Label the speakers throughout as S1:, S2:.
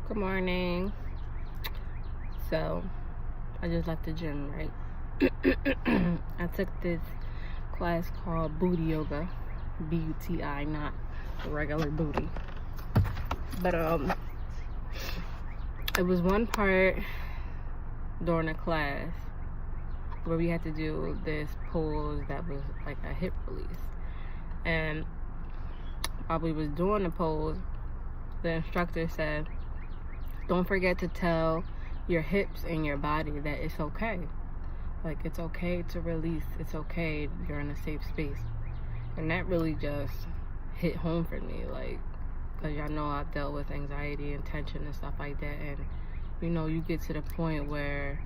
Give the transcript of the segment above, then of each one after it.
S1: Good morning. So, I just left the gym, right? I took this class called Booty Yoga, B-U-T-I, not regular booty. But it was one part during the class where we had to do this pose that was like a hip release. And while we was doing the pose, the instructor said, don't forget to tell your hips and your body that it's okay. Like, it's okay to release. It's okay. You're in a safe space. And that really just hit home for me. Like, because y'all know I've dealt with anxiety and tension and stuff like that. And, you get to the point where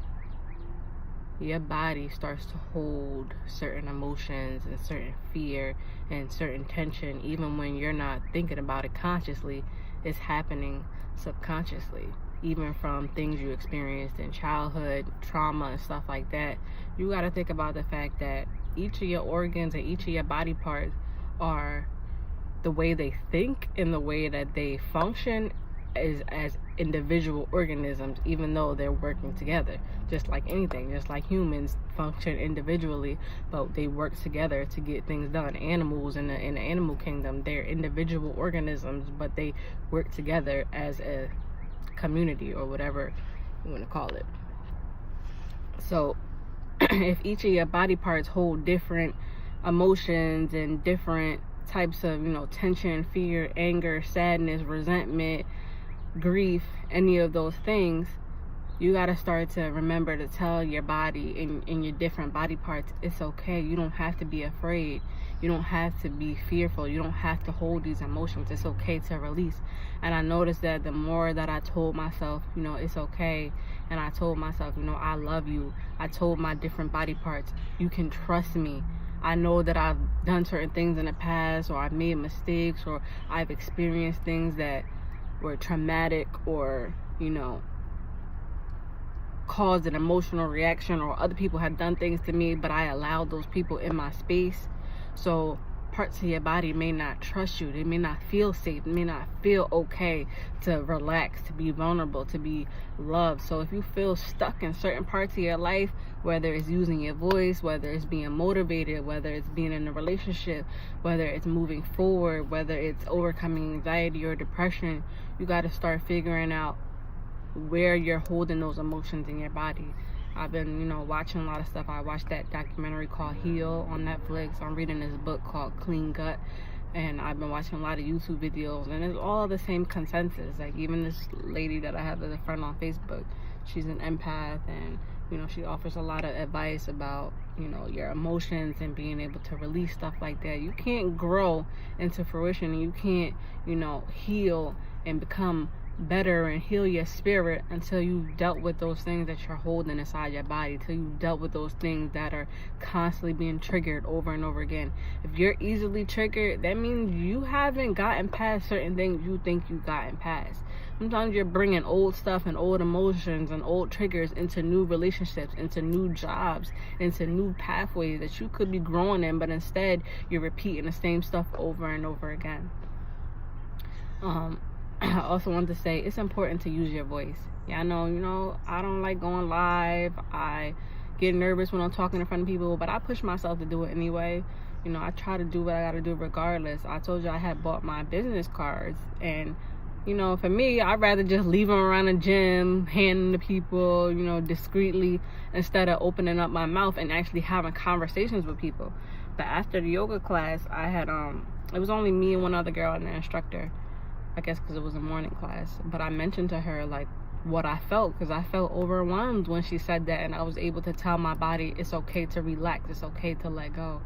S1: your body starts to hold certain emotions and certain fear and certain tension, even when you're not thinking about it consciously. It's happening subconsciously, even from things you experienced in childhood, trauma and stuff like that. You got to think about the fact that each of your organs and each of your body parts are the way they think and the way that they function is as individual organisms, even though they're working together. Just like anything, just like humans function individually, but they work together to get things done. Animals in the animal kingdom, they're individual organisms, but they work together as a community or whatever you want to call it. So if each of your body parts hold different emotions and different types of tension, fear, anger, sadness, resentment, grief, any of those things, you got to start to remember to tell your body in your different body parts, it's okay. You don't have to be afraid. You don't have to be fearful. You don't have to hold these emotions. It's okay to release. And I noticed that the more that I told myself, it's okay, and I told myself, I love you, I told my different body parts, you can trust me. I know that I've done certain things in the past, or I've made mistakes, or I've experienced things that were traumatic, or caused an emotional reaction, or other people had done things to me, but I allowed those people in my space. So parts of your body may not trust you. They may not feel safe. They may not feel okay to relax, to be vulnerable, to be loved. So if you feel stuck in certain parts of your life, whether it's using your voice, whether it's being motivated, whether it's being in a relationship, whether it's moving forward, whether it's overcoming anxiety or depression, you got to start figuring out where you're holding those emotions in your body. I've been, watching a lot of stuff. I watched that documentary called Heal on Netflix. I'm reading this book called Clean Gut. And I've been watching a lot of YouTube videos. And it's all the same consensus. Like, even this lady that I have as a friend on Facebook, she's an empath. And, she offers a lot of advice about, your emotions and being able to release stuff like that. You can't grow into fruition. And you can't, heal and become better and heal your spirit until you've dealt with those things that you're holding inside your body, till you've dealt with those things that are constantly being triggered over and over again. If you're easily triggered, that means you haven't gotten past certain things you think you've gotten past. Sometimes you're bringing old stuff and old emotions and old triggers into new relationships, into new jobs, into new pathways that you could be growing in, but instead you're repeating the same stuff over and over again. I also wanted to say it's important to use your voice. Yeah, I know, I don't like going live. I get nervous when I'm talking in front of people, but I push myself to do it anyway. I try to do what I got to do regardless. I told you I had bought my business cards, and for me, I'd rather just leave them around the gym, handing to people, discreetly, instead of opening up my mouth and actually having conversations with people. But after the yoga class, I had it was only me and one other girl and the instructor, I guess because it was a morning class. But I mentioned to her like what I felt, because I felt overwhelmed when she said that, and I was able to tell my body it's okay to relax, it's okay to let go.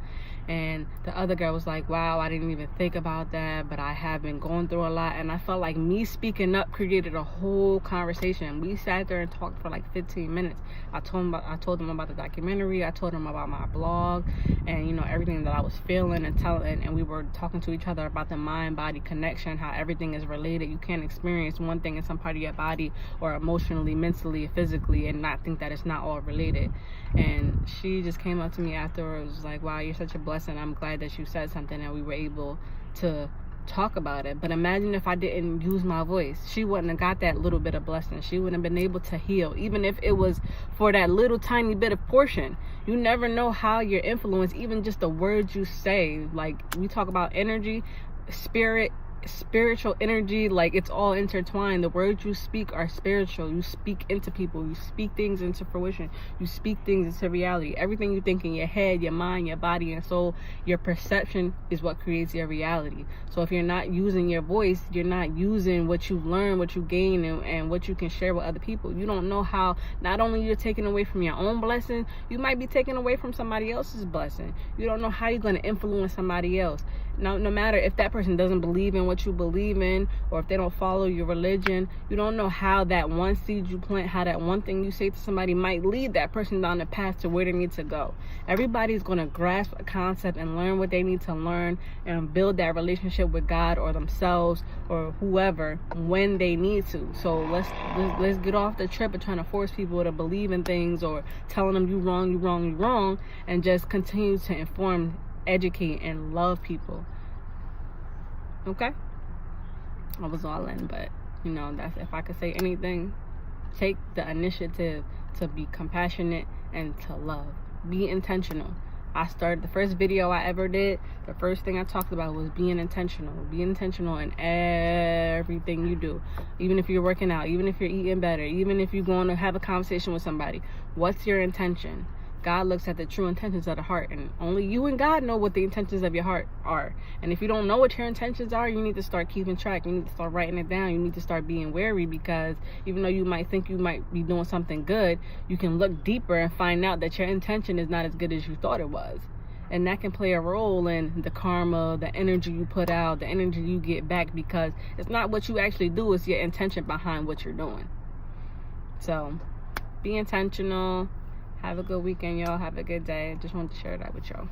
S1: And the other girl was like, wow, I didn't even think about that, but I have been going through a lot. And I felt like me speaking up created a whole conversation. We sat there and talked for like 15 minutes. I told them about the documentary. I told them about my blog and everything that I was feeling and telling, and we were talking to each other about the mind-body connection, how everything is related. You can't experience one thing in some part of your body, or emotionally, mentally, physically, and not think that it's not all related. And she just came up to me afterwards, was like, wow, you're such a blessing. I'm glad that you said something, and we were able to talk about it. But imagine if I didn't use my voice. She wouldn't have got that little bit of blessing. She wouldn't have been able to heal, even if it was for that little tiny bit of portion. You never know how your influence, even just the words you say, like we talk about energy, spiritual energy, like it's all intertwined. The words you speak are spiritual. You speak into people, you speak things into fruition, you speak things into reality. Everything you think in your head, your mind, your body and soul, your perception is what creates your reality. So if you're not using your voice, you're not using what you've learned, what you gain, and what you can share with other people. You don't know how not only you're taking away from your own blessing, you might be taking away from somebody else's blessing. You don't know how you're going to influence somebody else. Now, no matter if that person doesn't believe in what you believe in, or if they don't follow your religion, you don't know how that one seed you plant, how that one thing you say to somebody might lead that person down the path to where they need to go. Everybody's going to grasp a concept and learn what they need to learn and build that relationship with God or themselves or whoever when they need to. So let's get off the trip of trying to force people to believe in things or telling them you wrong, and just continue to inform, educate, and love people. Okay, I was all in, but you know, that's, if I could say anything, take the initiative to be compassionate and to love. Be intentional. I started the first video I ever did, the first thing I talked about was being intentional. Be intentional in everything you do. Even if you're working out, even if you're eating better, even if you're going to have a conversation with somebody, what's your intention? God looks at the true intentions of the heart, and only you and God know what the intentions of your heart are. And if you don't know what your intentions are, you need to start keeping track. You need to start writing it down. You need to start being wary, because even though you might think you might be doing something good, you can look deeper and find out that your intention is not as good as you thought it was. And that can play a role in the karma, the energy you put out, the energy you get back, because it's not what you actually do, it's your intention behind what you're doing. So be intentional. Have a good weekend, y'all. Have a good day. Just wanted to share that with y'all.